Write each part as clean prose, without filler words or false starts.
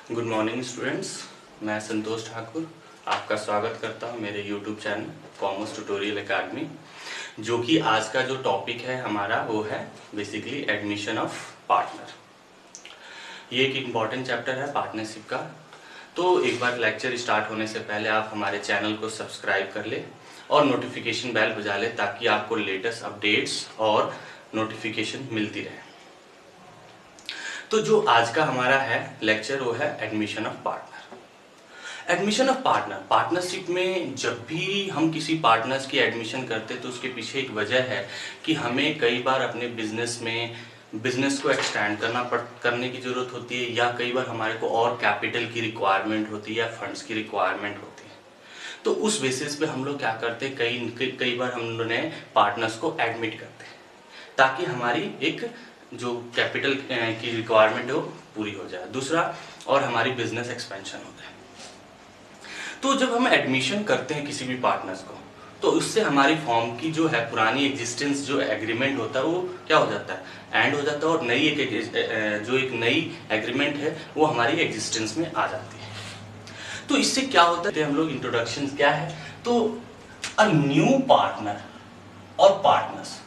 Good morning students, मैं संतोष ठाकुर आपका स्वागत करता हूं मेरे YouTube channel commerce tutorial academy. जो कि आज का जो टॉपिक है हमारा वो है बेसिकली एडमिशन ऑफ पार्टनर। ये एक इम्पॉर्टेंट चैप्टर है पार्टनरशिप का। तो एक बार लेक्चर स्टार्ट होने से पहले आप हमारे चैनल को सब्सक्राइब कर ले और नोटिफिकेशन बेल बजा ले ताकि आपको लेटेस्ट अपडेट्स और नोटिफिकेशन मिलती रहे। तो जो आज का हमारा है लेक्चर वो है admission of partner. Admission of partner, partnership में जब भी हम किसी पार्टनर्स की एडमिशन करते तो उसके पीछे एक वजह है कि हमें कई बार अपने बिजनेस को एक्सटेंड करने की जरूरत होती है, या कई बार हमारे को और कैपिटल की रिक्वायरमेंट होती है या फंड्स की रिक्वायरमेंट होती है। तो उस बेसिस पे हम लोग क्या करते हैं, कई बार हम लोगों ने पार्टनर्स को एडमिट करते हैं ताकि हमारी एक जो कैपिटल की रिक्वायरमेंट है वो पूरी हो जाए। दूसरा, और हमारी बिजनेस एक्सपेंशन होता है। तो जब हम एडमिशन करते हैं किसी भी पार्टनर्स को तो उससे हमारी फॉर्म की जो है पुरानी एग्जिस्टेंस जो एग्रीमेंट होता है वो क्या हो जाता है, एंड हो जाता है, और एक नई एग्रीमेंट है वो हमारी एग्जिस्टेंस में आ जाती है। तो इससे क्या होता है, हम लोग इंट्रोडक्शन क्या है, तो अ न्यू पार्टनर और पार्टनर्स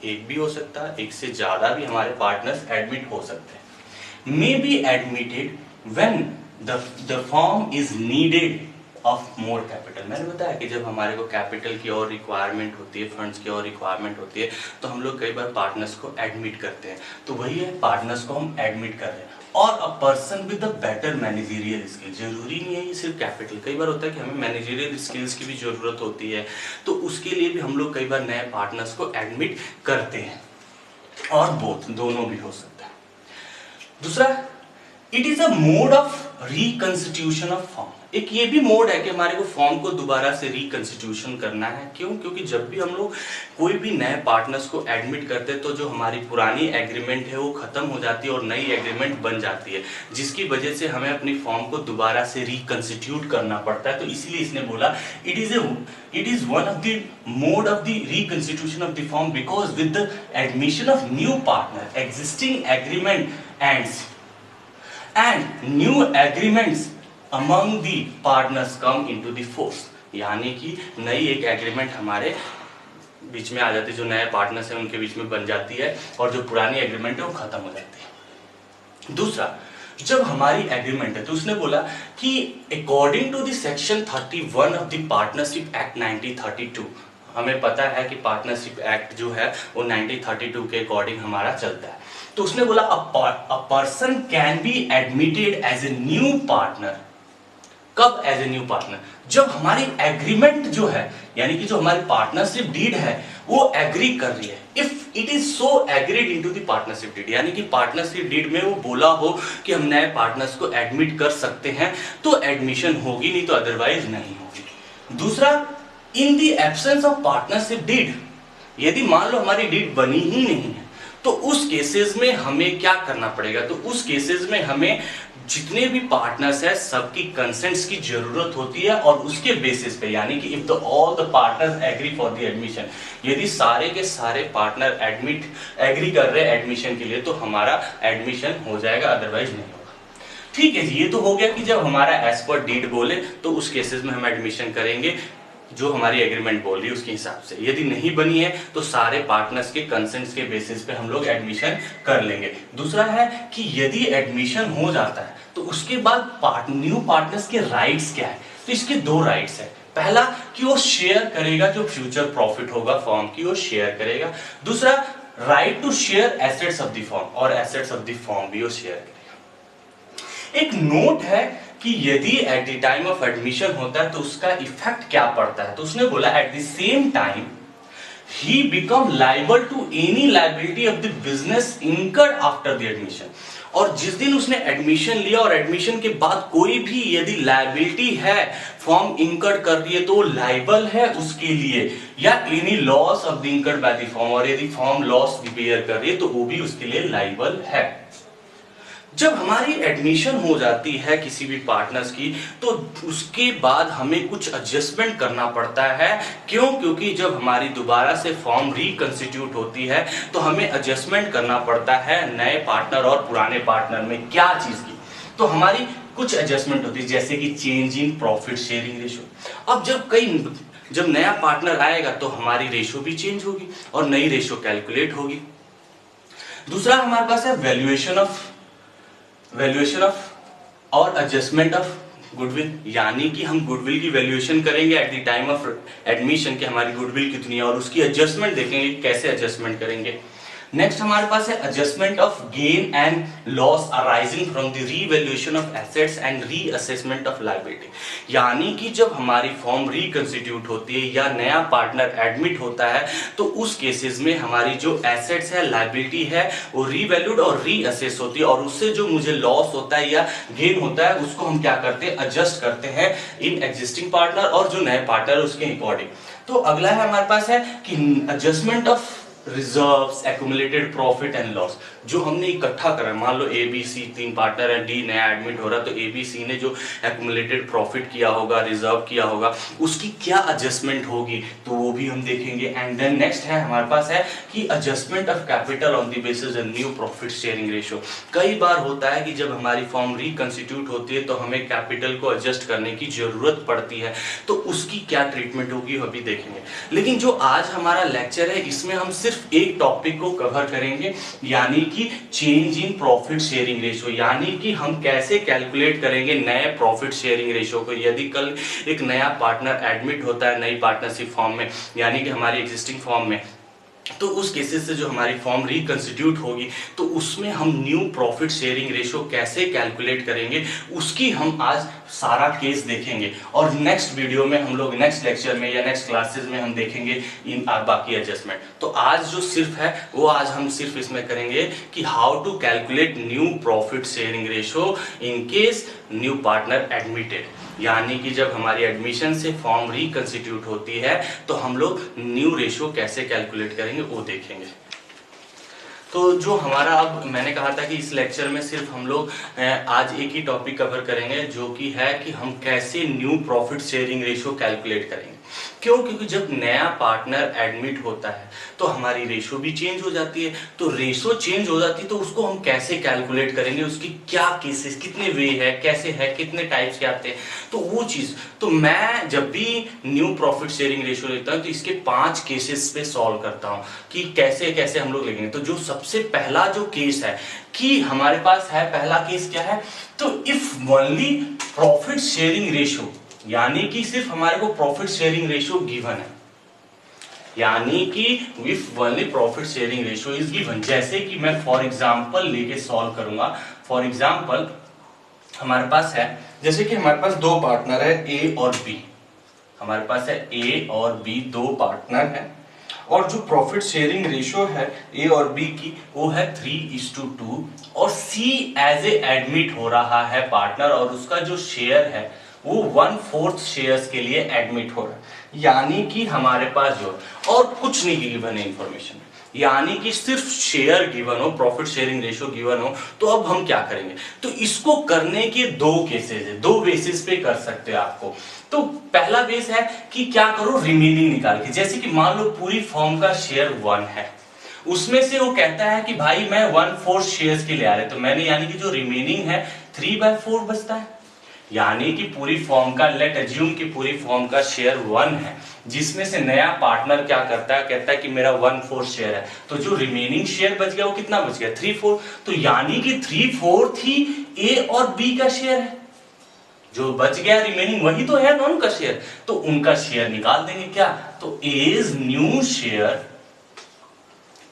एक भी हो सकता है, एक से ज्यादा भी हमारे पार्टनर्स एडमिट हो सकते हैं। May be admitted when the firm is needed of more capital. मैंने बताया कि जब हमारे को कैपिटल की और रिक्वायरमेंट होती है, फंड्स की और रिक्वायरमेंट होती है, तो हम लोग कई बार पार्टनर्स को एडमिट करते हैं। तो वही है, पार्टनर्स को हम एडमिट कर रहे हैं। और a person with a better managerial skill, जरूरी नहीं है ये सिर्फ कैपिटल, कई बार होता है कि हमें मैनेजरियल स्किल्स की भी जरूरत होती है, तो उसके लिए भी हम लोग कई बार नए पार्टनर्स को एडमिट करते हैं, और दोनों भी हो सकता है। दूसरा, it is a mode of reconstitution of form. एक ये भी मोड है कि हमारे को फॉर्म को दोबारा से रिकंस्टिट्यूशन करना है। क्यों? क्योंकि जब भी हम लोग कोई भी नए पार्टनर्स को एडमिट करते हैं तो जो हमारी पुरानी एग्रीमेंट है वो खत्म हो जाती है और नई एग्रीमेंट बन जाती है, जिसकी वजह से हमें अपनी फॉर्म को दोबारा से रिकंस्टिट्यूट करना पड़ता है। तो इसलिए इसने बोला it is one of the mode of the reconstitution of the form because with the admission of new partner existing agreement and new agreements among the partners come into the force। यानी कि नई एक agreement हमारे बीच में आ जाती है, जो नए पार्टनर्स हैं उनके बीच में बन जाती है, और जो पुरानी एग्रीमेंट है वो खत्म हो जाती है। दूसरा, जब हमारी एग्रीमेंट है तो उसने बोला कि according to the section 31 of the partnership act 1932, हमें पता है कि पार्टनरशिप एक्ट जो है वो 1932 के अकॉर्डिंग हमारा चलता है। तो उसने बोला a person can be admitted as a new partner. कब एज ए न्यू पार्टनर? जब हमारी एग्रीमेंट जो है, यानी कि जो हमारी पार्टनरशिप डीड है वो एग्री कर रही है। If it is so agreed into the partnership deed, यानी कि पार्टनरशिप डीड में वो बोला हो कि हम नए पार्टनर्स को एडमिट कर सकते हैं, तो एडमिशन होगी, नहीं तो अदरवाइज नहीं होगी। दूसरा, in the absence of partnership deed, यदि मान लो हमारी डीड बनी ही नहीं है तो उस केसेस में हमें क्या करना पड़ेगा, तो उस केसेस में हमें जितने भी पार्टनर्स हैं सबकी कंसेंट्स की जरूरत होती है, और उसके बेसिस पे, यानी कि if all the partners agree for the admission, यदि सारे के सारे पार्टनर एग्री कर रहे हैं एडमिशन के लिए तो हमारा एडमिशन हो जाएगा, अदरवाइज नहीं होगा। ठीक है जी, ये तो हो गया कि जब हमारा एज पर डीड बोले तो उस केसेस में हम एडमिशन करेंगे जो हमारी एग्रीमेंट बोल रही है उसके हिसाब से। यदि नहीं बनी है तो सारे पार्टनर्स के कंसेंट्स के बेसिस पे हम लोग एडमिशन कर लेंगे। दूसरा है कि यदि एडमिशन हो जाता है तो उसके बाद न्यू पार्टनर्स के राइट्स क्या है, तो इसके दो राइट्स है। पहला कि वो शेयर करेगा, जो फ्यूचर प्रॉफिट होगा फॉर्म की वो शेयर करेगा। दूसरा, right to share assets of the form, और एसेट्स ऑफ द फॉर्म भी वो शेयर करेगा। एक नोट है कि यदि at the time of admission होता है तो उसका इफेक्ट क्या पड़ता है, तो उसने बोला एट द सेम टाइम ही become liable to any liability of the business incurred after the admission. और जिस दिन उसने एडमिशन लिया और एडमिशन के बाद कोई भी यदि लायबिलिटी है फॉर्म इनकर्ड कर रही है तो लायबल है उसके लिए, या any loss of the incurred by the form, और यदि फॉर्म लॉस बियर कर रही है तो वो भी उसके लिए लायबल है। जब हमारी एडमिशन हो जाती है किसी भी पार्टनर्स की तो उसके बाद हमें कुछ एडजस्टमेंट करना पड़ता है। क्यों? क्योंकि जब हमारी दोबारा से फॉर्म रिकंस्टिट्यूट होती है तो हमें एडजस्टमेंट करना पड़ता है नए पार्टनर और पुराने पार्टनर में क्या चीज की। तो हमारी कुछ एडजस्टमेंट होती है, जैसे कि change in profit sharing ratio. अब जब नया पार्टनर आएगा तो हमारी रेशियो भी चेंज होगी और नई रेशियो कैलकुलेट होगी। दूसरा हमारे पास है वैल्यूएशन ऑफ और एडजस्टमेंट ऑफ गुडविल, यानी कि हम गुडविल की वैल्यूएशन करेंगे eight the time of admission कि हमारी गुडविल कितनी है, और उसकी एडजस्टमेंट देखेंगे कैसे एडजस्टमेंट करेंगे। नेक्स्ट हमारे पास है adjustment of gain and loss arising from the revaluation of assets and reassessment of liability, यानी कि जब हमारी फॉर्म रिकंस्टिट्यूट होती है या नया पार्टनर एडमिट होता है तो उस केसेस में हमारी जो एसेट्स है, लायबिलिटी है, वो रीवैल्यूड और रीअसेस होती है, और उससे जो मुझे लॉस होता है या गेन होता है उसको हम क्या करते हैं, एडजस्ट करते हैं इन एग्जिस्टिंग पार्टनर और जो नए पार्टनर उसके अकॉर्डिंग। तो अगला है हमारे पास है कि adjustment of reserves, accumulated profit and loss, जो हमने इकट्ठा करा, मान लो ए बी सी 3 पार्टनर है, डी नया एडमिट हो रहा है, तो ए बी सी ने जो एक्यूमुलेटेड प्रॉफिट किया होगा, रिजर्व किया होगा, उसकी क्या एडजस्टमेंट होगी तो वो भी हम देखेंगे। एंड देन नेक्स्ट है हमारे पास है कि adjustment of capital on the basis of new profit sharing ratio. कई बार होता है कि जब हमारी फॉर्म रिकंस्टिट्यूट होती है तो हमें कैपिटल को एडजस्ट करने की जरूरत पड़ती है, तो उसकी क्या ट्रीटमेंट होगी वो भी देखेंगे। लेकिन जो आज हमारा लेक्चर है इसमें हम सिर्फ एक टॉपिक को कवर करेंगे, यानी कि change in profit sharing ratio, यानी कि हम कैसे कैलकुलेट करेंगे नए प्रॉफिट शेयरिंग रेशियो को। यदि कल एक नया पार्टनर एडमिट होता है नई पार्टनरशिप फॉर्म में, यानी कि हमारी एग्जिस्टिंग फॉर्म में, तो उस केसेस से जो हमारी फॉर्म रिकंस्टिट्यूट होगी तो उसमें हम न्यू प्रॉफिट शेयरिंग रेशियो कैसे कैलकुलेट करेंगे उसकी हम आज सारा केस देखेंगे। और नेक्स्ट वीडियो में हम लोग नेक्स्ट लेक्चर में या नेक्स्ट क्लासेस में हम देखेंगे इन बाकी एडजस्टमेंट। तो आज जो सिर्फ है वो आज हम सिर्फ इसमें करेंगे कि how to calculate new profit sharing ratio in case new partner admitted, यानी कि जब हमारी एडमिशन से फॉर्म रिकंस्टिट्यूट होती है तो हम लोग न्यू रेशियो कैसे कैलकुलेट करेंगे वो देखेंगे। तो जो हमारा, अब मैंने कहा था कि इस लेक्चर में सिर्फ हम लोग आज एक ही टॉपिक कवर करेंगे, जो कि है कि हम कैसे new profit sharing ratio calculate करेंगे। क्यों? क्योंकि जब नया पार्टनर एडमिट होता है तो हमारी रेशियो भी चेंज हो जाती है, तो रेशियो चेंज हो जाती है तो उसको हम कैसे कैलकुलेट करेंगे, उसकी क्या केसेस, कितने वे है, कैसे है, कितने टाइप्स के आते हैं, तो वो चीज। तो मैं जब भी न्यू प्रॉफिट शेयरिंग रेशियो लेता हूं तो इसके 5 केसेस पे सॉल्व करता हूं कि कैसे कैसे हम लोग लेंगे। तो जो सबसे पहला जो केस है कि हमारे पास है, पहला केस क्या है, तो if only profit sharing ratio, यानी कि सिर्फ हमारे को प्रॉफिट शेयरिंग रेशियो गिवन है, यानी कि if only profit sharing ratio is given, जैसे कि मैं फॉर एग्जांपल लेके सॉल्व करूंगा। फॉर एग्जांपल हमारे पास है, जैसे कि हमारे पास 2 पार्टनर है ए और बी, हमारे पास है ए और बी 2 पार्टनर है, और जो प्रॉफिट शेयरिंग रेशियो है ए और बी की वो है 3:2, और सी एज ए एडमिट हो रहा है पार्टनर, और उसका जो शेयर है वो 1/4 शेयर्स के लिए एडमिट हो रहा है, यानी कि हमारे पास जो और कुछ नहीं गिवन है इंफॉर्मेशन, यानी कि सिर्फ शेयर गिवन हो, प्रॉफिट शेयरिंग रेशियो गिवन हो। तो अब हम क्या करेंगे, तो इसको करने के 2 केसेस है, 2 बेसिस पे कर सकते हैं आपको। तो पहला बेस है कि क्या करो, रिमेनिंग निकाल के, जैसे कि मान लो पूरी फॉर्म का शेयर 1 है, उसमें से वो कहता है कि भाई मैं 1/4 शेयर्स के लिए आ रहे, तो मैंने यानी कि जो रिमेनिंग है 3/4 बचता है, यानी कि पूरी फॉर्म का, लेट अज्यूम कि पूरी फॉर्म का शेयर 1 है, जिसमें से नया पार्टनर क्या करता है, कहता है कि मेरा 1/4 शेयर है, तो जो रिमेनिंग शेयर बच गया वो कितना बच गया, 3/4, तो यानी कि 3/4 ही ए और बी का शेयर है, जो बच गया रिमेनिंग वही तो है ना उनका शेयर, तो उनका शेयर निकाल देंगे क्या, तो एज न्यू शेयर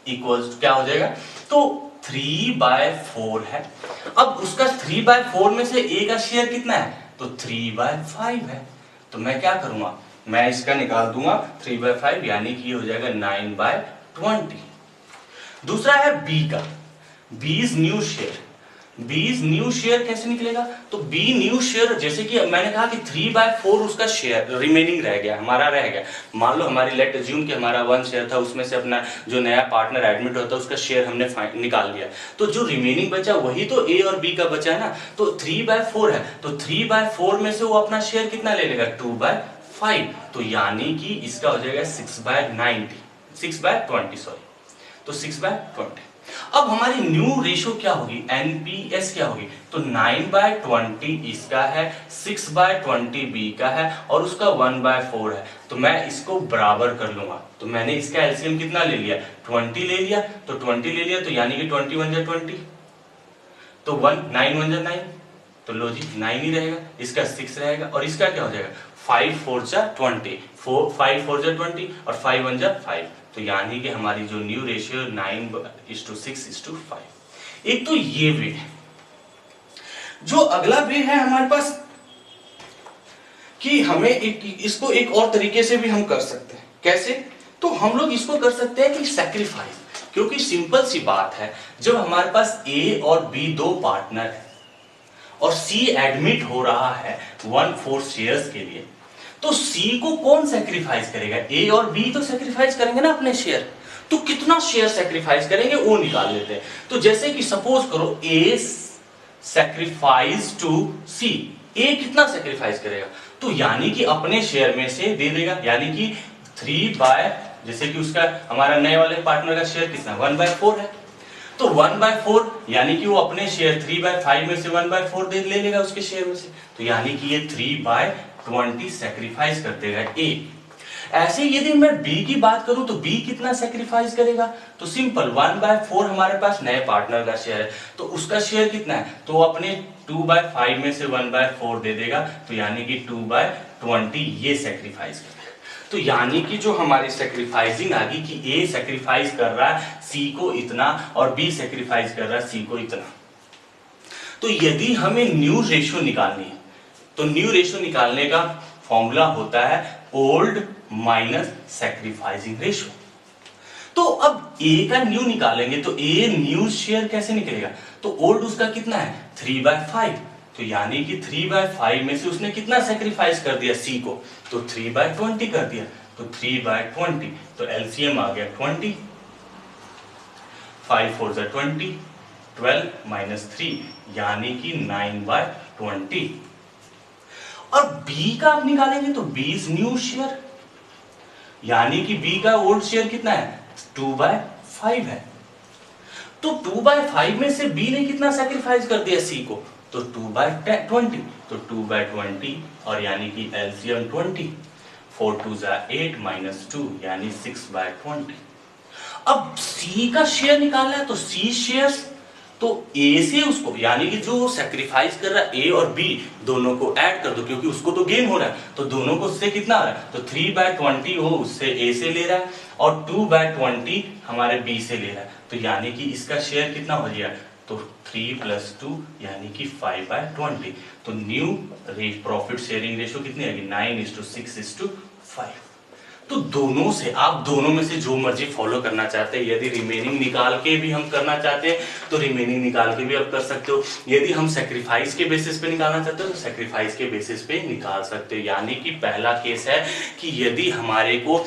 इक्वल्स क्या हो जाएगा, तो 3/4 है। अब उसका 3/4 में से ए का शेयर कितना है, तो 3/5 है, तो मैं क्या करूंगा, मैं इसका निकाल दूंगा 3/5, यानी कि हो जाएगा 9/20। दूसरा है बी का, बीज न्यू शेयर, बीज न्यू शेयर कैसे निकलेगा, तो बी न्यू शेयर, जैसे कि मैंने कहा कि 3/4 उसका शेयर रिमेनिंग रह गया, हमारा रह गया, मान लो हमारी लेट अज्यूम कि हमारा 1 शेयर था, उसमें से अपना जो नया पार्टनर एडमिट होता है उसका शेयर हमने निकाल लिया, तो जो रिमेनिंग बचा वही तो ए और बी का बचा है ना, तो 3/4 है, तो 3/4 में से वो अपना शेयर कितना ले लेगा, 2/5, तो यानी कि इसका हो जाएगा 6/20 सॉरी, तो 6/20। अब हमारी न्यू रेशो क्या होगी, एनपीएस क्या होगी, तो 9/20 इसका है, 6/20 बी का है और उसका 1/4 है। तो मैं इसको बराबर कर लूंगा। तो मैंने इसका एलसीएम कितना ले लिया, 20 ले लिया। तो 20 ले लिया तो यानी कि 20 1 जा 20, तो 1 9 1 जा 9, तो लो जी 9 ही रहेगा, इसका 6 रहेगा और इसका क्या हो जाएगा 5 4 जा 20, 5 4 जा 20 और 5 1 जा 5। तो यानी कि हमारी जो न्यू रेशियो 9:6:5। एक तो ये वे है। जो अगला वे है हमारे पास कि हमें इसको एक और तरीके से भी हम कर सकते हैं। कैसे, तो हम लोग इसको कर सकते हैं कि सैक्रिफाइस, क्योंकि सिंपल सी बात है, जब हमारे पास ए और बी दो पार्टनर है और सी एडमिट हो रहा है 1/4 शेयर्स के लिए, तो सी को कौन सैक्रिफाइस करेगा, ए और बी तो सैक्रिफाइस करेंगे ना अपने शेयर। तो कितना शेयर सैक्रिफाइस करेंगे वो निकाल लेते हैं। तो जैसे कि सपोज करो ए सैक्रिफाइस टू सी, ए कितना सैक्रिफाइस करेगा, तो यानी कि अपने शेयर में से दे देगा, यानी कि 3 बाय, जैसे कि उसका हमारा नए वाले पार्टनर का शेयर कितना 1/4 है, तो 1/4 यानी कि वो अपने शेयर 3/5 में से 1/4 दे ले लेगा उसके शेयर में से। तो यानी कि ये 3/20 सैक्रिफाइस कर देगा ए। ऐसे यदि मैं बी की बात करूं तो बी कितना सैक्रिफाइस करेगा, तो सिंपल 1/4 हमारे पास नए पार्टनर का शेयर है, तो उसका शेयर कितना है, तो अपने 2/5 में से 1/4 दे देगा, तो यानी कि 2/20 ये सैक्रिफाइस करेगा। तो यानी कि जो हमारी सैक्रिफाइसिंग आ गई कि ए सैक्रिफाइस कर रहा है सी को इतना और बी सैक्रिफाइस कर रहा है सी को इतना। तो यदि हमें न्यू रेशियो निकालनी है तो न्यू रेशियो निकालने का फॉर्मूला होता है ओल्ड माइनस सैक्रिफाइसिंग रेशियो। तो अब ए का न्यू निकालेंगे तो ए न्यू शेयर कैसे निकलेगा, तो ओल्ड उसका कितना है 3/5, तो यानी कि 3/5 में से उसने कितना सैक्रिफाइस कर दिया सी को, तो 3/20 कर दिया, तो 3/20, तो एलसीएम आ गया 20, 5 4 जा 20, 12 माइनस 3 यानी कि 9/20। और बी का आप निकालेंगे तो बी इज न्यू शेयर, यानी कि बी का ओल्ड शेयर कितना है 2/5 है, तो 2/5 में से बी ने कितना सैक्रिफाइस कर दिया सी को, तो 2/20, तो 2/20 और यानी कि एलसीएम 20, 4 2 जा 8 माइनस 2 यानी 6/20। अब सी का शेयर निकालना है तो सी शेयर्स, तो ए से उसको यानी कि जो सैक्रिफाइस कर रहा है ए और बी दोनों को ऐड कर दो, क्योंकि उसको तो गेन हो रहा है, तो दोनों को उससे कितना आ रहा है, तो 3/20 वो उससे ए से ले रहा है और 2/20 हमारे बी से ले रहा है, तो यानी कि इसका शेयर कितना हो गया, तो 3 + 2 यानी कि 5/20। तो न्यू प्रॉफिट शेयरिंग रेशियो कितनी आएगी 9:6:5। तो दोनों से आप दोनों में से जो मर्जी फॉलो करना चाहते हैं, यदि रिमेनिंग निकाल के भी हम करना चाहते हैं तो रिमेनिंग निकाल के भी आप कर सकते हो, यदि हम सैक्रिफाइस के बेसिस पे निकालना चाहते हो तो सैक्रिफाइस के बेसिस पे निकाल सकते हो। यानी कि पहला केस है कि यदि हमारे को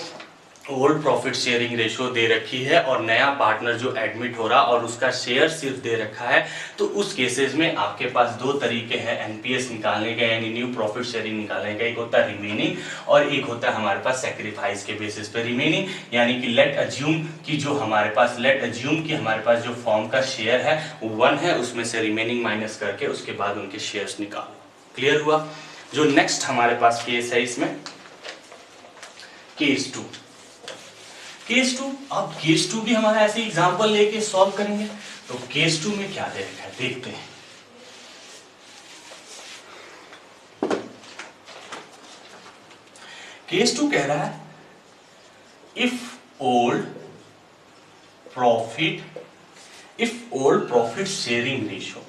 ओल्ड प्रॉफिट शेयरिंग रेशियो दे रखी है और नया पार्टनर जो एडमिट हो रहा और उसका शेयर सिर्फ दे रखा है, तो उस केसेस में आपके पास दो तरीके हैं एनपीएस निकालने का, यानी न्यू प्रॉफिट शेयरिंग निकालने का। एक होता है रिमेनिंग और एक होता है हमारे पास सैक्रिफाइस के बेसिस पे रिमेनिंग, यानी कि लेट अज्यूम कि जो हमारे पास हमारे पास जो फॉर्म का शेयर है वो 1 है, उसमें से रिमेनिंग माइनस करके उसके बाद उनके शेयर्स निकालो। क्लियर हुआ। जो नेक्स्ट हमारे पास केस है इसमें केस 2। अब केस 2 भी हमारा ऐसे एग्जांपल लेके सॉल्व करेंगे। तो केस 2 में क्या दे रखा है देखते हैं। केस 2 कह रहा है if old profit sharing ratio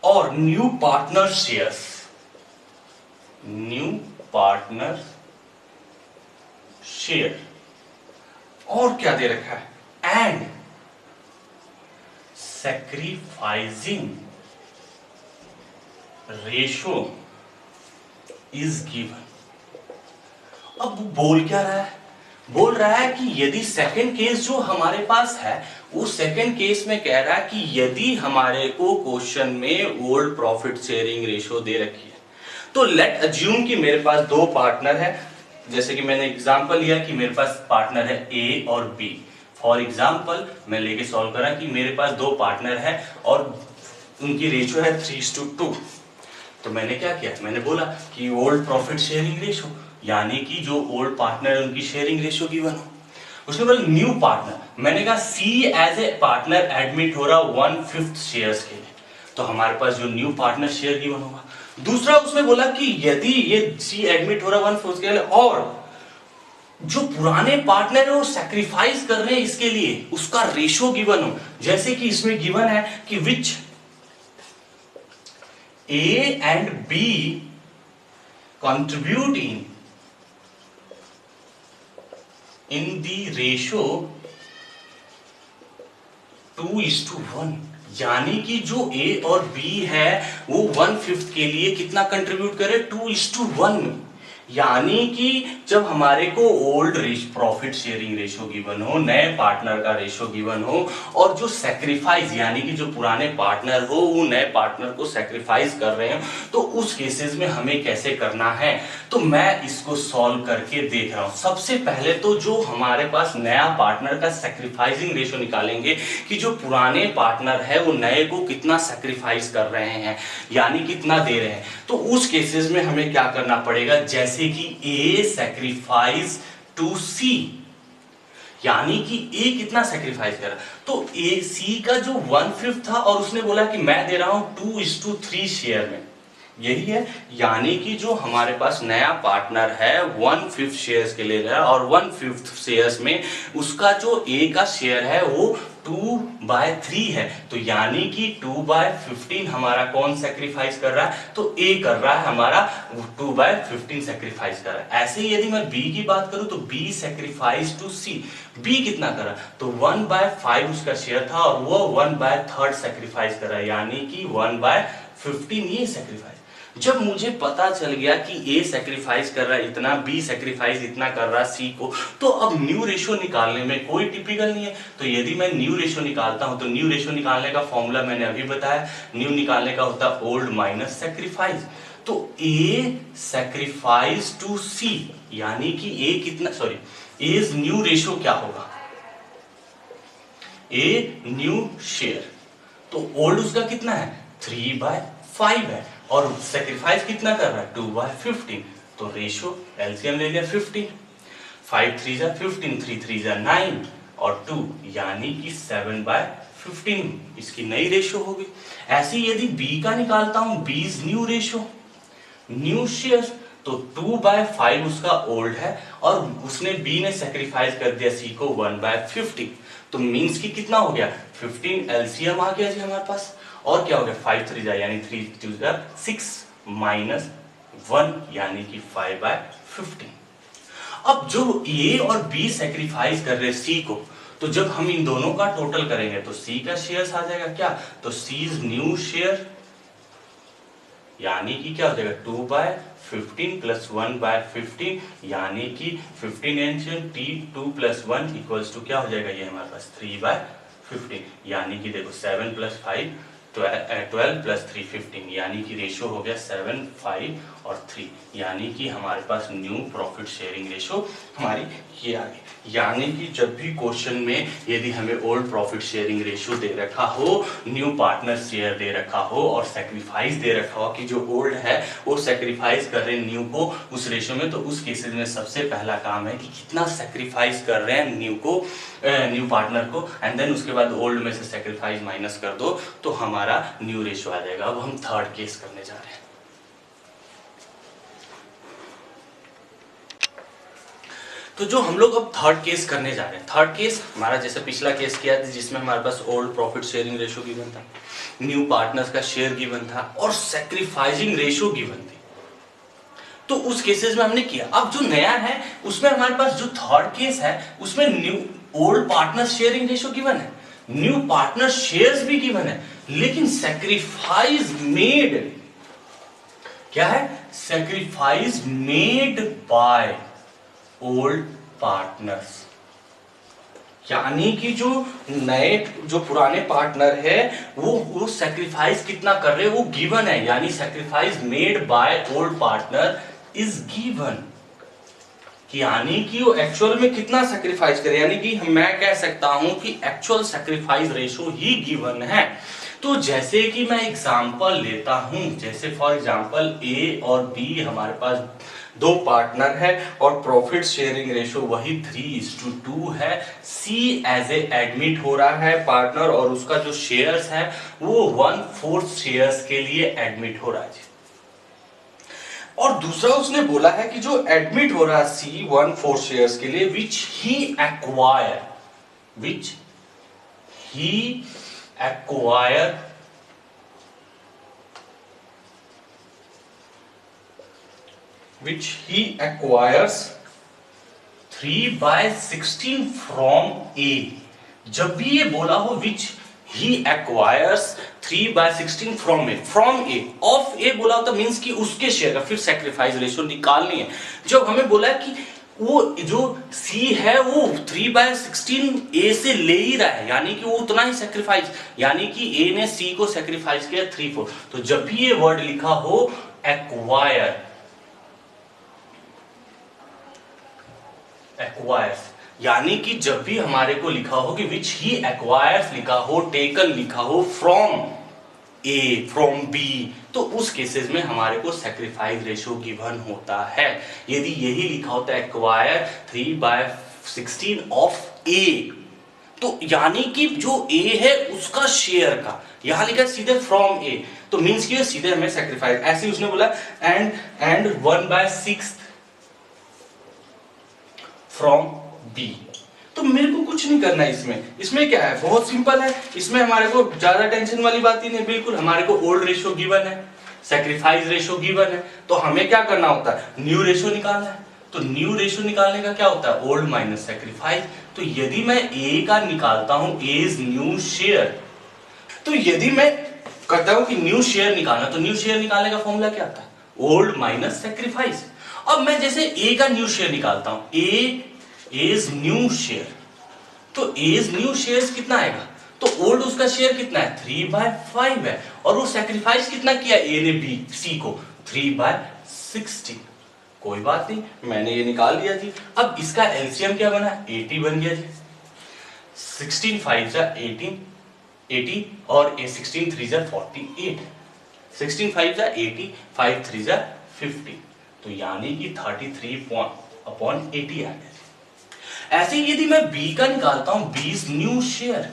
और न्यू पार्टनर शेयर और क्या दे रखा है and sacrificing ratio is given. अब बोल क्या रहा है, बोल रहा है कि यदि सेकंड केस जो हमारे पास है उस सेकंड केस में कह रहा है कि यदि हमारे को क्वेश्चन में ओल्ड प्रॉफिट शेयरिंग रेशियो दे रखी है, तो लेट अज्यूम कि मेरे पास दो पार्टनर है जैसे कि मैंने एग्जांपल लिया कि मेरे पास पार्टनर है ए और बी। फॉर एग्जांपल मैं लेके सॉल्व करा कि मेरे पास दो पार्टनर है और उनकी रेशियो है 3:2। तो मैंने क्या किया, मैंने बोला कि ओल्ड प्रॉफिट शेयरिंग रेशियो, यानी कि जो ओल्ड पार्टनर है उनकी शेयरिंग रेशियो गिवन हो। उसने बोला न्यू पार्टनर, मैंने कहा सी एज ए पार्टनर एडमिट हो रहा 1/5 शेयर्स के लिए, तो हमारे पास जो न्यू पार्टनर शेयर गिवन होगा। दूसरा उसने बोला कि यदि ये सी एडमिट हो रहा 1/5 के लिए और जो पुराने पार्टनर है वो सैक्रिफाइस कर रहे हैं इसके लिए, उसका रेशियो गिवन हो। जैसे कि इसमें गिवन है कि which A and B contribute in the ratio 2:1, यानी कि जो ए और बी है वो 1/5 के लिए कितना कंट्रीब्यूट करे, 2:1 में। यानी कि जब हमारे को old profit sharing ratio given हो, नए पार्टनर का रेशियो गिवन हो और जो सैक्रिफाइस यानी कि जो पुराने पार्टनर हो वो नए पार्टनर को सैक्रिफाइस कर रहे हैं, तो उस केसेस में हमें कैसे करना है, तो मैं इसको सॉल्व करके देख रहा हूं। सबसे पहले तो जो हमारे पास नया पार्टनर का सैक्रिफाइसिंग रेशियो निकालेंगे कि जो पुराने पार्टनर है वो नए को कितना सैक्रिफाइस कर रहे हैं, यानी कितना दे रहे हैं। तो उस केसेस में हमें क्या करना पड़ेगा, जैसे कि ए सैक्रिफाइस टू सी, यानी कि ए कितना सैक्रिफाइस कर रहा, तो ए सी का जो 1/5 था और उसने बोला कि मैं दे रहा हूं 2:3 शेयर में, यही है। यानी कि जो हमारे पास नया पार्टनर है 1/5 शेयर्स के लिए रहा और 1/5 शेयर्स में उसका जो ए का शेयर है वो 2/3 है, तो यानी कि 2/15 हमारा कौन सैक्रिफाइस कर रहा है, तो ए कर रहा है हमारा 2/15 सैक्रिफाइस कर रहा है। ऐसे ही यदि मैं बी की बात करूं तो B sacrifice to C, B कितना कर रहा, तो 1/5 उसका शेयर था और वो 1/3 सैक्रिफाइस कर रहा है, यानी कि 1/15 ये सैक्रिफाइस। जब मुझे पता चल गया कि ए सैक्रिफाइस कर रहा है इतना, बी सैक्रिफाइस इतना कर रहा है सी को, तो अब न्यू रेशियो निकालने में कोई टिपिकल नहीं है। तो यदि मैं न्यू रेशियो निकालता हूं तो न्यू रेशियो निकालने का फॉर्मूला मैंने अभी बताया, न्यू निकालने का होता है ओल्ड माइनस सैक्रिफाइस। तो ए सैक्रिफाइस टू सी, यानी कि ए कितना, सॉरी एज न्यू रेशियो क्या होगा, ए न्यू शेयर, तो ओल्ड उसका कितना है 3/5 है और सैक्रिफाइस कितना कर रहा है 2/15, तो रेशियो एलसीएम ले लिया 15, 5 3 जा 15, 3 3 जा 9 और 2 यानी कि 7/15 इसकी नई रेशियो होगी। ऐसे यदि बी का निकालता हूं, B is new ratio, new share, तो 2/5 उसका ओल्ड है और उसने बी ने सैक्रिफाइस कर दिया सी को 1/50, तो मींस की कितना हो गया 15 एलसीएम आ गया जी हमारे पास, और क्या हो गया 5 3 जा यानी 3 2 जा 6 माइनस 1 यानी कि 5/15। अब जो ए और बी सैक्रिफाइस कर रहे सी को, तो जब हम इन दोनों का टोटल करेंगे तो सी का शेयर आ जाएगा क्या, तो सी इज न्यू शेयर, यानी कि क्या हो जाएगा 2/15 प्लस 1/15 यानी कि 15 एलसीएम टी 2 प्लस 1 इक्वल्स टू क्या हो जाएगा, ये हमारे पास 3/15, यानी कि देखो 7 प्लस 5 12 प्लस 3 15, यानी कि रेशियो हो गया 7 5 और 3, यानी कि हमारे पास न्यू प्रॉफिट शेयरिंग रेशियो हमारी ये आ गई। यानी कि जब भी क्वेश्चन में यदि हमें ओल्ड प्रॉफिट शेयरिंग रेशियो दे रखा हो, न्यू पार्टनर शेयर दे रखा हो और सैक्रिफाइस दे रखा हो कि जो ओल्ड है वो सैक्रिफाइस कर रहे हैं न्यू को उस रेशियो में, तो उस केसेस में सबसे पहला काम है कि कितना सैक्रिफाइस कर रहे हैं न्यू को, न्यू पार्टनर को, एंड देन उसके बाद ओल्ड में से सैक्रिफाइस माइनस कर दो तो हमारा न्यू रेशियो आ जाएगा। अब हम थर्ड केस करने जा रहे हैं। तो जो हम लोग अब थर्ड केस करने जा रहे हैं, थर्ड केस हमारा जैसे पिछला केस किया था जिसमें हमारे पास old profit sharing ratio given था, न्यू पार्टनर्स का शेयर गिवन था और सैक्रिफाइसिंग रेशियो गिवन थी, तो उस केसेस में हमने किया। अब जो नया है उसमें हमारे पास जो थर्ड केस है उसमें new old partner sharing ratio given है, न्यू पार्टनर शेयर्स भी गिवन है, लेकिन सैक्रिफाइस मेड क्या है, sacrifice made by old partners, यानी कि जो नए जो पुराने पार्टनर है वो सैक्रिफाइस कितना कर रहे हैं वो गिवन है, यानी sacrifice made by old partner is given. कि यानी कि वो एक्चुअल में कितना सेक्रीफाइस करे, यानी कि मैं कह सकता हूं कि एक्चुअल सेक्रीफाइस रेशो ही गिवन है। तो जैसे कि मैं एग्जांपल लेता हूं, जैसे फॉर एग्जांपल ए और बी हमारे पास दो पार्टनर है और प्रॉफिट शेयरिंग रेशो वही 3:2 है। सी एज ए एडमिट हो रहा है पार्टनर और उसका जो शेयर्स है वो 1/4 शेयर्स के लिए एडमिट हो रहा है। और दूसरा उसने बोला है कि जो एडमिट हो रहा है सी 1/4 शेयर्स के लिए विच ही acquire which he acquires 3/16 from A। जब भी ये बोला हो which he acquires 3/16 from A of A बोला होता मींस कि उसके शेयर का, फिर सेक्रीफाइस रेशियो निकालनी है। जब हमें बोला है कि वो जो C है वो 3/16 A से ले ही रहा है, यानी कि वो उतना ही सेक्रीफाइस, यानी कि A ने C को सेक्रीफाइस किया 3/4। तो जब भी ये वर्ड लिखा हो एक्वायर्स, यानी कि जब भी हमारे को लिखा हो कि विच ही एक्वायर्स लिखा हो, टेकन लिखा हो फ्रॉम ए फ्रॉम बी, तो उस केसेस में हमारे को सेक्रीफाइस रेशियो गिवन होता है। यदि यही लिखा होता है एक्वायर 3/16 ऑफ ए, तो यानी कि जो ए है उसका शेयर का, यहां लिखा है सीधे फ्रॉम ए, तो मींस कि सीधे हमें सेक्रीफाइस, ऐसे उसने बोला एंड 1/6 फ्रॉम बी। तो मेरे को कुछ नहीं करना है इसमें क्या है, बहुत सिंपल है। इसमें हमारे को ज्यादा टेंशन वाली बात ही नहीं, बिल्कुल हमारे को ओल्ड रेशियो गिवन है, सेक्रीफाइस रेशियो गिवन है, तो हमें क्या करना होता है, न्यू रेशियो निकालना है। तो न्यू रेशियो निकालने का क्या होता है, ओल्ड माइनस सेक्रीफाइस। तो यदि मैं ए का निकालता हूं, ए इज न्यू शेयर, तो यदि मैं कहता हूं कि न्यू शेयर निकालना, तो न्यू शेयर निकालने का फॉर्मूला क्या आता है, ओल्ड माइनस सेक्रीफाइस। अब मैं जैसे ए का न्यू शेयर निकालता हूं, ए इज न्यू शेयर, तो ए इज न्यू शेयर कितना आएगा, तो ओल्ड उसका शेयर कितना है 3/5 है, और वो सेक्रीफाइस कितना किया ए ने बी सी को 3/16। कोई बात नहीं, मैंने ये निकाल लिया जी। अब इसका एलसीएम क्या बना, 80 बन गया जी। 16 5 जा 80 और 16 3 जा 48, 16 5 जा 80, 5 3 जा 50, तो यानी कि 33/80 आ गया। ऐसे ही यदि मैं बी का निकालता हूं, बी इज न्यू शेयर,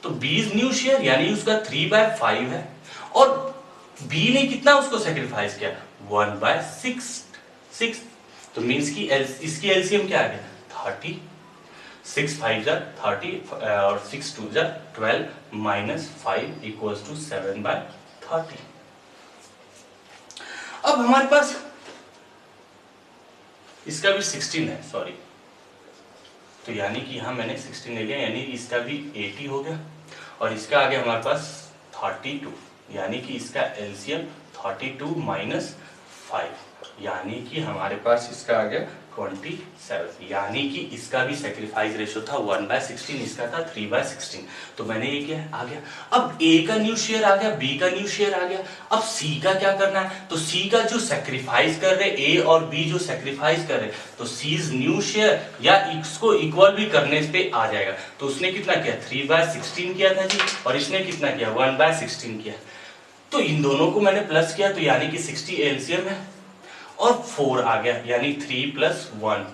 तो बी इज न्यू शेयर यानी उसका 3/5 है, और बी ने कितना उसको सेक्रीफाइस किया 1/6, तो मींस की इसकी एलसीएम क्या आ गया 30, 6 5 जा 30 और 6 2 जा 12 माइनस 5 इक्वल्स टू 7/30। अब हमारे पास इसका भी 16 है, सॉरी, तो यानी कि यहां मैंने 16 ले लिया, यानी इसका भी 80 हो गया, और इसका आ गया हमारे पास 32, यानी कि इसका एलसीएम 32 माइनस 5, यानी कि हमारे पास इसका आ गया 27, यानी कि इसका भी सेक्रीफाइस रेशियो था 1/16, इसका था 3/16। तो मैंने ये क्या आ गया, अब ए का न्यू शेयर आ गया, बी का न्यू शेयर आ गया, अब सी का क्या करना है, तो सी का जो सेक्रीफाइस कर रहे ए और बी जो सेक्रीफाइस कर रहे, तो सी इज न्यू शेयर या इसको इक्वल भी करने पे आ जाएगा। तो उसने कितना किया 3/16 किया था जी, और इसने कितना किया 1/16 किया, तो इन दोनों को मैंने प्लस किया, तो यानी कि 60 एलसीएम है, और 4 आ गया, यानी 3 + 1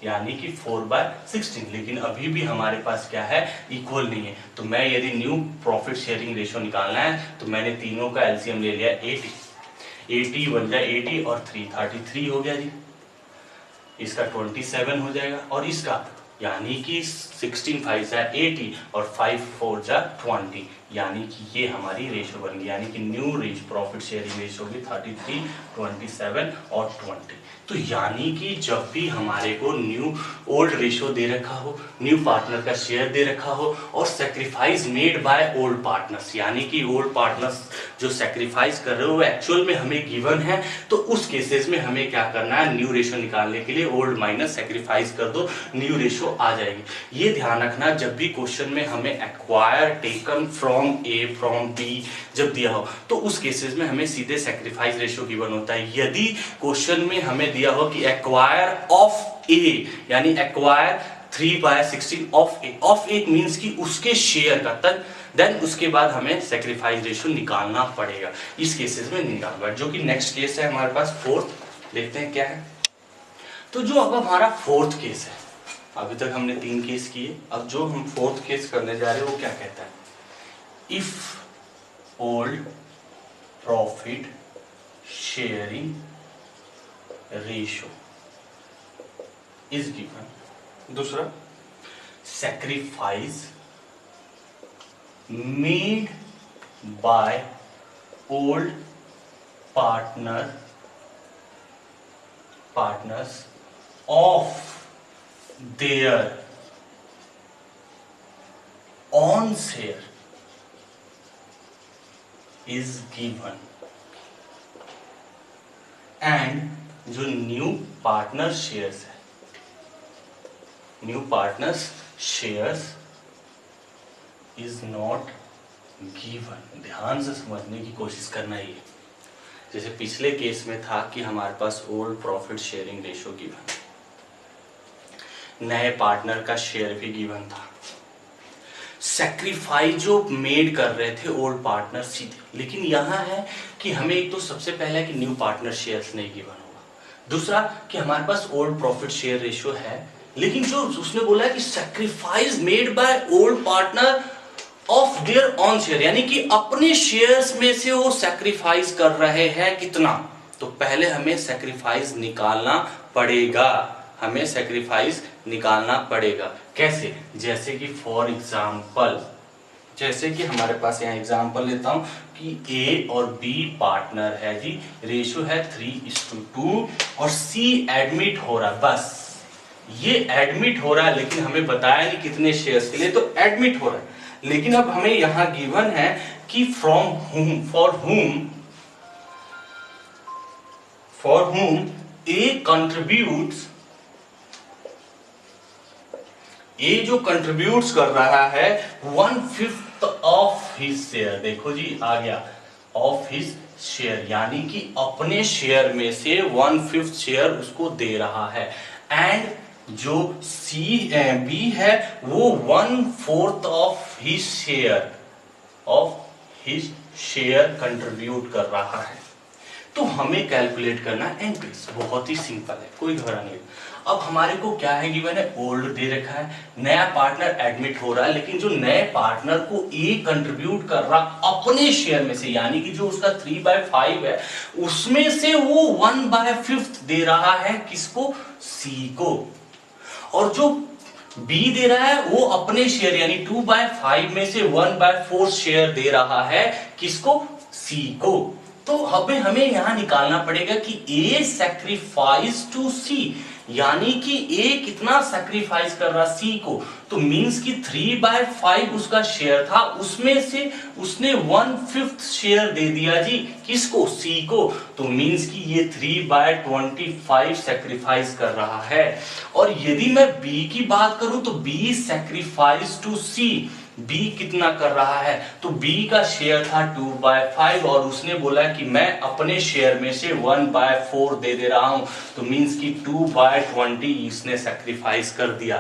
यानी कि 4/16। लेकिन अभी भी हमारे पास क्या है, इक्वल नहीं है। तो मैं यदि न्यू प्रॉफिट शेयरिंग रेशियो निकालना है, तो मैंने तीनों का एलसीएम ले लिया 80 बन जाए 80 और 3 33 हो गया जी, इसका 27 हो जाएगा, और इसका यानी कि 16 5 जा 80 और 5 4 जा 20, यानी कि ये हमारी रेशियो बन गई, यानी कि न्यू प्रॉफिट शेयरिंग रेशियो भी 33 27 और 20। तो यानी कि जब भी हमारे को न्यू ओल्ड रेशियो दे रखा हो, न्यू पार्टनर का शेयर दे रखा हो, और sacrifice made by old partners, यानी कि ओल्ड पार्टनर्स जो सेक्रीफाइस कर रहे हो वो एक्चुअल में हमें गिवन है, तो उस केसेस में हमें क्या करना है, न्यू रेशो निकालने के लिए ओल्ड माइनस सेक्रीफाइस कर दो, न्यू रेशो आ जाएगी। ये ध्यान रखना जब भी क्वेश्चन में हमें acquire taken from A from B जब दिया हो तो उस केसेस में हमें सीधे सेक्रीफाइस रेशो गिवन होता है। यदि क्वेश्चन में हमें दिया हो कि एक्वायर ऑफ ए यानी एक्वायर 3/16 ऑफ ए मींस कि उसके शेयर का तक, देन उसके बाद हमें सेक्रीफाइस रेशो निकालना पड़ेगा। इस केसेस में निकालना, जो कि नेक्स्ट केस है हमारे पास फोर्थ, देखते हैं क्या है। तो जो अब हमारा फोर्थ केस है, अभी तक हमने 3 केस किए, अब जो हम फोर्थ केस करने जा रहे हैं वो क्या कहता है, if old profit sharing ratio is given. दूसरा, sacrifice made by old partners of their own share is given, and जो न्यू पार्टनर शेयर्स है, new partners shares is not given. ध्यान से समझने की कोशिश करना ही है। जैसे पिछले केस में था कि हमारे पास old profit sharing ratio given, नए पार्टनर का शेयर भी गिवन था, सेक्रीफाइस जो मेड कर रहे थे ओल्ड पार्टनर सीधे। लेकिन यहां है कि हमें एक तो सबसे पहले कि न्यू पार्टनर शेयर्स नहीं गिवन होगा, दूसरा कि हमारे पास ओल्ड प्रॉफिट शेयर रेशो है, लेकिन जो उसने बोला है कि sacrifice made by old partner of their on share, यानी कि अपने शेयर्स में से वो सैक्रिफाइस कर रहे हैं कितना, तो पहले हमें सैक्रिफाइस निकालना पड़ेगा, हमें सैक्रिफाइस निकालना पड़ेगा। कैसे, जैसे कि फॉर एग्जांपल, जैसे कि हमारे पास यहाँ एग्जांपल लेता हूं कि ए और बी पार्टनर है जी, रेशियो है 3:2 और सी एडमिट हो रहा, बस ये एडमिट हो रहा है, लेकिन हमें बताया नहीं कितने शेयर्स के लिए, तो एडमिट हो रहा है। लेकिन अब हमें यहां गिवन है कि फ्रॉम हुम, फॉर हुम ए कंट्रीब्यूट्स, ए जो कंट्रीब्यूट्स कर रहा है 1/5 ऑफ हिज शेयर, देखो जी आ गया ऑफ हिज शेयर, यानी कि अपने शेयर में से 1/5 शेयर उसको दे रहा है, एंड जो बी है वो 1/4 ऑफ हिज शेयर कंट्रीब्यूट कर रहा है। तो हमें कैलकुलेट करना इंटरेस्ट, बहुत ही सिंपल है, कोई घबराने नहीं। अब हमारे को क्या है गिवन है, ओल्ड दे रखा है, नया पार्टनर एडमिट हो रहा है, लेकिन जो नए पार्टनर को ए कंट्रीब्यूट कर रहा अपने शेयर में से, यानी कि जो उसका 3/5 है उसमें से वो 1/5 दे रहा है किसको, सी को, और जो बी दे रहा है वो अपने शेयर यानी 2/5 में से 1/4 शेयर दे रहा है किसको, सी को। तो हमें यहां निकालना पड़ेगा कि ए सैक्रिफाइस टू सी, यानी कि ए कितना सैक्रिफाइस कर रहा सी को, तो मींस कि 3/5 उसका शेयर था, उसमें से उसने 1/5 शेयर दे दिया जी किसको, सी को, तो मींस कि ये 3/25 सैक्रिफाइस कर रहा है। और यदि मैं बी की बात करूं तो B sacrifice to C, B कितना कर रहा है, तो बी का शेयर था 2/5 और उसने बोला कि मैं अपने शेयर में से 1/4 दे रहा हूं, तो मींस कि 2/20 इसने सैक्रिफाइस कर दिया।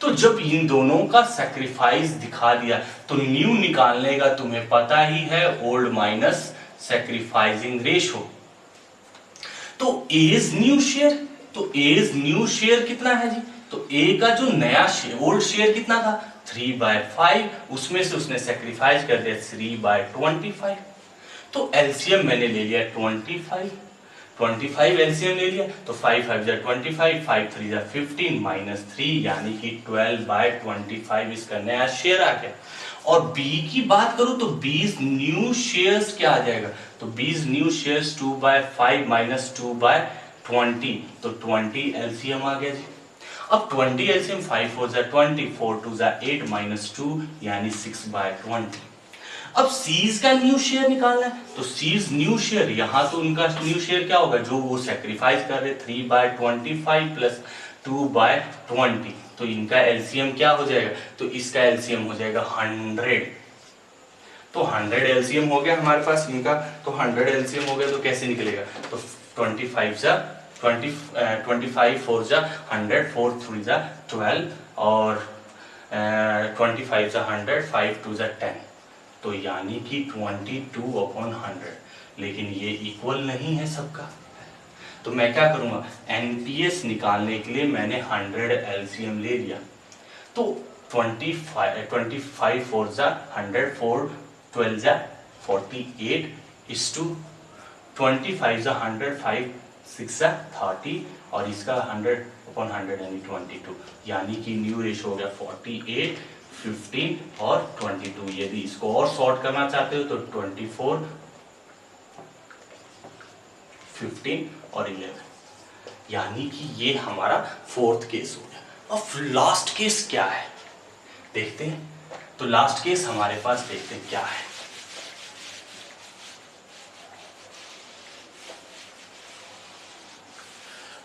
तो जब इन दोनों का सैक्रिफाइस दिखा दिया तो न्यू निकालने का तुम्हें पता ही है, ओल्ड माइनस सैक्रिफाइसिंग रेशो। तो एज न्यू शेयर, तो एज न्यू शेयर कितना है जी, तो ए का जो नया शेयर, ओल्ड शेयर कितना था 3/5, उसमें से उसने सैक्रिफाइस कर दिया 3/25। तो एलसीएम मैंने ले लिया 25 एलसीएम ले लिया, तो 5×5 = 25, 5×3 = 15 -3 यानी कि 12/25 इसका नया शेयर आ गया। और बी की बात करूं तो 20 न्यू शेयर्स क्या आ जाएगा, तो 20 न्यू शेयर्स 2/5 - 2/20, तो 20 एलसीएम आ गया जी। अब 20 एलसीएम 5×4 = 20, 4×2 = 8 - 2 यानी 6/20। अब सीज का न्यू शेयर निकालना है, तो सीज न्यू शेयर, यहाँ तो उनका न्यू शेयर क्या होगा, जो वो सेक्रीफाइस कर रहे 3/25 प्लस 2/20, तो इनका एलसीएम क्या हो जाएगा, तो इसका एलसीएम हो जाएगा 100। तो 100 एलसीएम हो गया हमारे पास इनका, तो 100 एलसीएम हो गया तो कैसे निकलेगा, तो 25 4 जा 100, 4 3 जा 12 और 25 जा 100, 5 2 जा 10, तो यानी कि 22/100। लेकिन ये इक्वल नहीं है सबका, तो मैं क्या करूंगा, एनपीएस निकालने के लिए मैंने 100 एलसीएम ले लिया, तो 25 4 जा 100, 4 12 जा 48 इस टू 25 जा 100, 5 6 जा 30 और इसका 100/100 यानी 22, यानी कि न्यू रेशो हो गया 48, 15 और 22। यदि इसको और शॉर्ट करना चाहते हो तो 24, 15 और 11, यानी कि ये हमारा फोर्थ केस हो गया। अब लास्ट केस क्या है देखते हैं, तो लास्ट केस हमारे पास देखते हैं क्या है।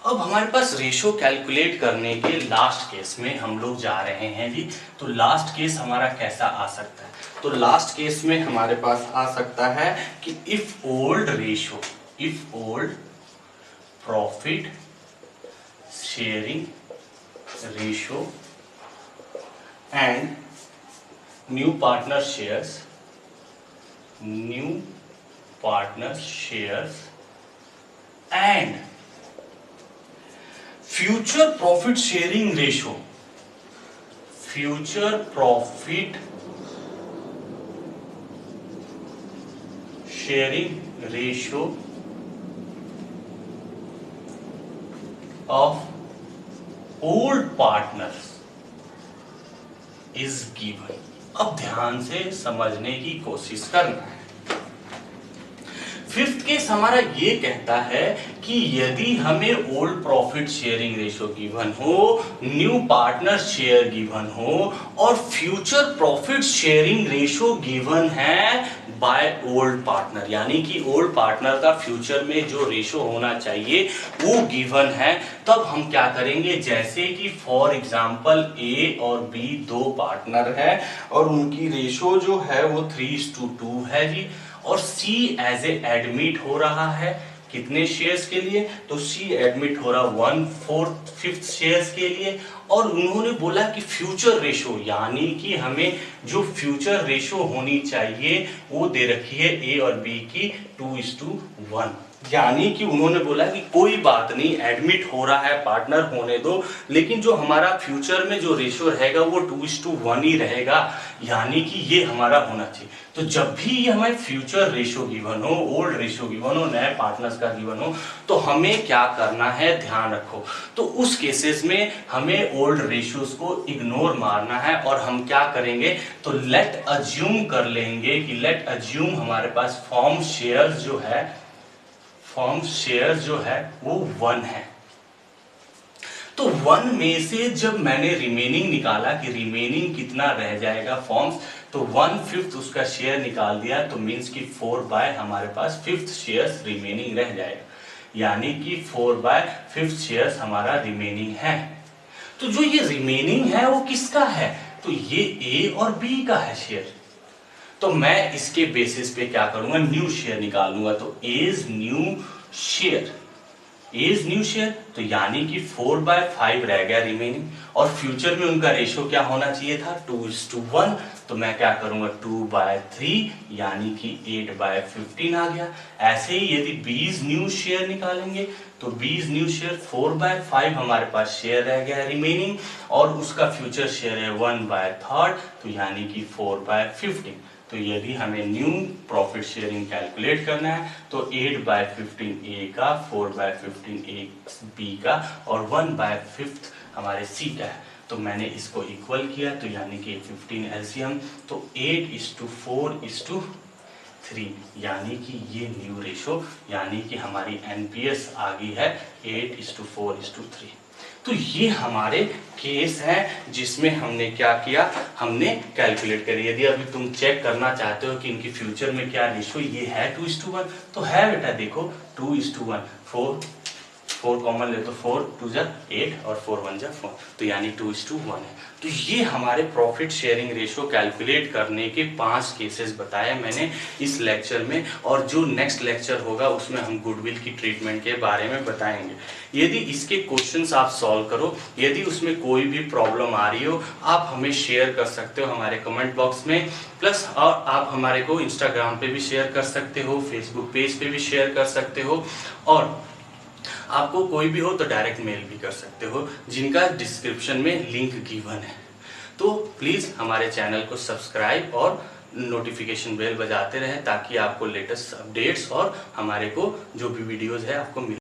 अब हमारे पास रेशो कैलकुलेट करने के लास्ट केस में हम लोग जा रहे हैं जी। तो लास्ट केस हमारा कैसा आ सकता है, तो लास्ट केस में हमारे पास आ सकता है कि if old profit sharing ratio and new partner shares and future profit sharing ratio of old partners is given. अब ध्यान से समझने की कोशिश करना है। फिफ्थ केस हमारा ये कहता है कि यदि हमें old profit sharing ratio given हो, न्यू पार्टनर शेयर गिवन हो और future profit sharing ratio given है बाय ओल्ड पार्टनर, यानी कि ओल्ड पार्टनर का फ्यूचर में जो रेशो होना चाहिए वो गिवन है, तब हम क्या करेंगे, जैसे कि फॉर एग्जांपल ए और बी दो पार्टनर है और उनकी रेशो जो है वो 3:2 है जी, और सी एज ए एडमिट हो रहा है कितने शेयर्स के लिए, तो सी एडमिट हो रहा 1/4 शेयर्स के लिए, और उन्होंने बोला कि फ्यूचर रेशो, यानी कि हमें जो फ्यूचर रेशो होनी चाहिए वो दे रखी है ए और बी की 2:1, यानी कि उन्होंने बोला कि कोई बात नहीं, एडमिट हो रहा है पार्टनर होने दो, लेकिन जो हमारा फ्यूचर में जो रेशो रहेगा वो 2:1 ही रहेगा, यानी कि ये हमारा होना चाहिए। तो जब भी हमें फ्यूचर रेशो गिवन हो, ओल्ड रेशो गिवन हो, नए पार्टनर्स का गिवन हो, तो हमें क्या करना है, ध्यान रखो, तो उस केसेस में हमें ओल्ड रेशियोज को इग्नोर मारना है और हम क्या करेंगे, तो लेट अज्यूम कर लेंगे कि लेट अज्यूम हमारे पास फॉर्म शेयर्स जो है वो 1 है। तो 1 में से जब मैंने रिमेनिंग निकाला कि रिमेनिंग कितना रह जाएगा फॉर्म्स, तो 1/5 उसका शेयर निकाल दिया, तो मींस कि 4 हमारे पास 5th शेयर्स रिमेनिंग रह जाएगा, यानी कि 4/5 शेयर्स हमारा रिमेनिंग है। तो जो ये रिमेनिंग है वो किसका है, तो ये ए और बी का है शेयर, तो मैं इसके बेसिस पे क्या करूंगा, न्यू शेयर निकालूंगा, तो एज न्यू शेयर, तो यानी कि 4/5 रह गया रिमेनिंग, और फ्यूचर में उनका रेशो क्या होना चाहिए था 2:1, तो मैं क्या करूंगा 2/3 यानी कि 8/15 आ गया। ऐसे ही यदि 20 न्यू शेयर निकालेंगे तो 20 न्यू शेयर 4/5 हमारे पास शेयर रह गया रिमेनिंग, और उसका फ्यूचर शेयर है 1/3, तो यानी कि 4/15। तो यदि हमें न्यू प्रॉफिट शेयरिंग कैलकुलेट करना है तो 8/15 ए का, 4/15 ए बी का और 1/5 हमारे सी का है, तो मैंने इसको इक्वल किया, तो यानी कि 15 एलसीएम, तो 8:4:3, यानी कि ये न्यू रेशो, यानी कि हमारी एनपीएस आ गई है 8:4:3। तो ये हमारे केस है जिसमें हमने क्या किया, हमने कैलकुलेट करी। यदि अभी तुम चेक करना चाहते हो कि इनकी फ्यूचर में क्या रेशो, ये है 2:1 तो है बेटा, देखो 2:1, 4 कॉमन ले तो 4 2 जा 8 और 4 1 जा 4, तो यानी 2:1 है। तो ये हमारे प्रॉफिट शेयरिंग रेशो कैलकुलेट करने के 5 केसेस बताए मैंने इस लेक्चर में, और जो नेक्स्ट लेक्चर होगा उसमें हम गुडविल की ट्रीटमेंट के बारे में बताएंगे। यदि इसके क्वेश्चंस आप सॉल्व करो, यदि उसमें कोई भी प्रॉब्लम आ रही हो, आप हमें शेयर कर सकते हो हमारे कमेंट बॉक्स में, प्लस और आप हमारे को इंस्टाग्राम पे भी शेयर कर सकते हो, फेसबुक पेज पे भी शेयर कर सकते हो, और आपको कोई भी हो तो डायरेक्ट मेल भी कर सकते हो, जिनका डिस्क्रिप्शन में लिंक गिवन है। तो प्लीज़ हमारे चैनल को सब्सक्राइब और नोटिफिकेशन बेल बजाते रहें ताकि आपको लेटेस्ट अपडेट्स और हमारे को जो भी वीडियोज़ है आपको मिल